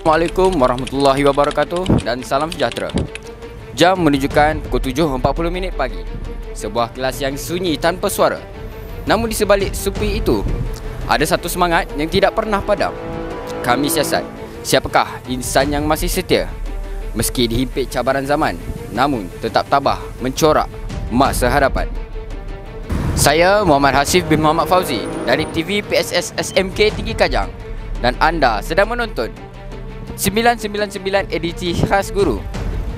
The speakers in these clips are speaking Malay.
Assalamualaikum warahmatullahi wabarakatuh dan salam sejahtera. Jam menunjukkan pukul 7.40 pagi. Sebuah kelas yang sunyi tanpa suara. Namun di sebalik sepi itu, ada satu semangat yang tidak pernah padam. Kami siasat, siapakah insan yang masih setia? Meski dihimpit cabaran zaman, namun tetap tabah mencorak masa hadapan. Saya Muhammad Hasif bin Muhammad Fauzi dari TV PSS SMK Tinggi Kajang dan anda sedang menonton 999 edisi khas guru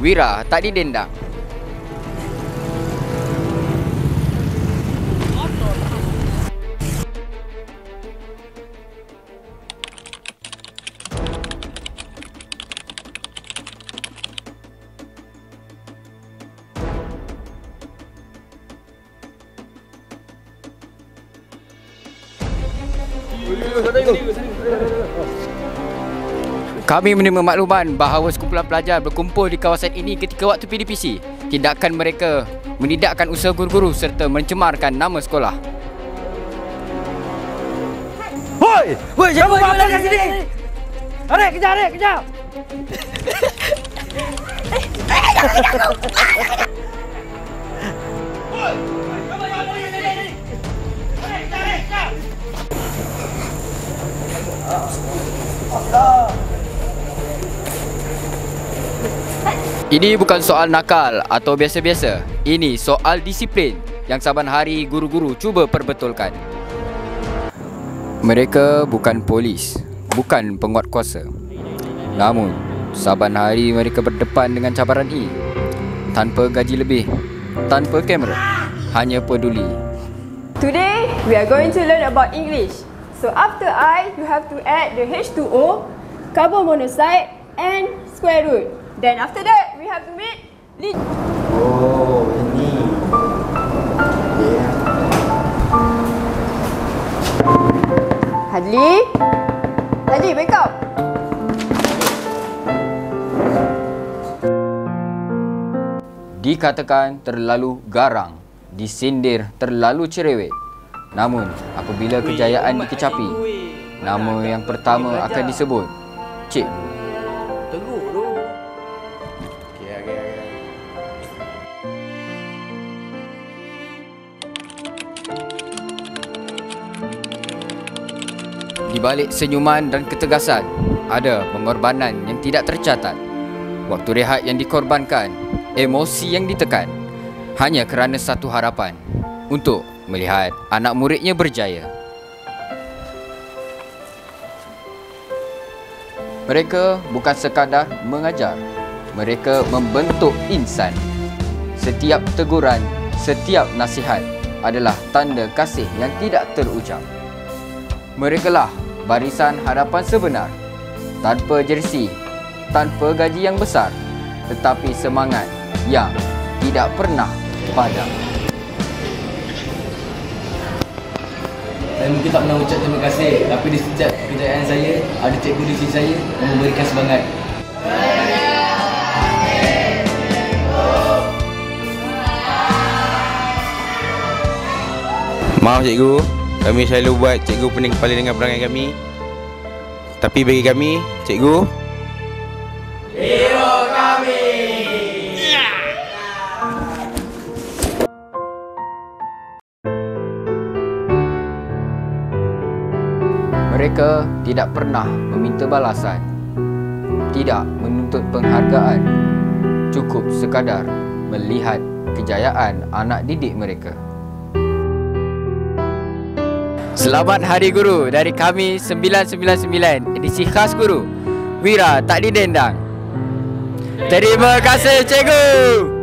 Wira Tak Didendang. Kami menerima makluman bahawa sekumpulan pelajar berkumpul di kawasan ini ketika waktu PDPC. Tindakan mereka menidakkan usaha guru-guru serta mencemarkan nama sekolah. Hoi! Hoi, jangan buat apa kat sini! Arek, kejar, arek, kejar! Ini bukan soal nakal atau biasa-biasa. Ini soal disiplin yang saban hari guru-guru cuba perbetulkan. Mereka bukan polis, bukan penguatkuasa. Namun, saban hari mereka berdepan dengan cabaran ini. Tanpa gaji lebih, tanpa kamera, hanya peduli. Today, we are going to learn about English. So after I, you have to add the H2O, carbon monoxide and square root. Then after that, we have to make Oh, ini. Hadli, wake up. Dikatakan terlalu garang, disindir terlalu cerewet. Namun, apabila kejayaan dikecapi, nama yang pertama akan disebut cikgu. Teruk tu. Di balik senyuman dan ketegasan, ada pengorbanan yang tidak tercatat. Waktu rehat yang dikorbankan, emosi yang ditekan, hanya kerana satu harapan, untuk melihat anak muridnya berjaya. Mereka bukan sekadar mengajar, mereka membentuk insan. Setiap teguran, setiap nasihat adalah tanda kasih yang tidak terucap. Merekalah barisan harapan sebenar, tanpa jersey, tanpa gaji yang besar, tetapi semangat yang tidak pernah padam. Saya mungkin tak pernah ucap terima kasih, tapi di setiap kejayaan saya, ada cikgu di sisi saya yang memberikan semangat. Maaf cikgu, kami selalu buat cikgu pening kepala dengan perangai kami. Tapi bagi kami, cikgu hero kami. Mereka tidak pernah meminta balasan, tidak menuntut penghargaan, cukup sekadar melihat kejayaan anak didik mereka. Selamat Hari Guru dari kami 999 edisi khas guru Wira Tak Didendang. Terima kasih cikgu.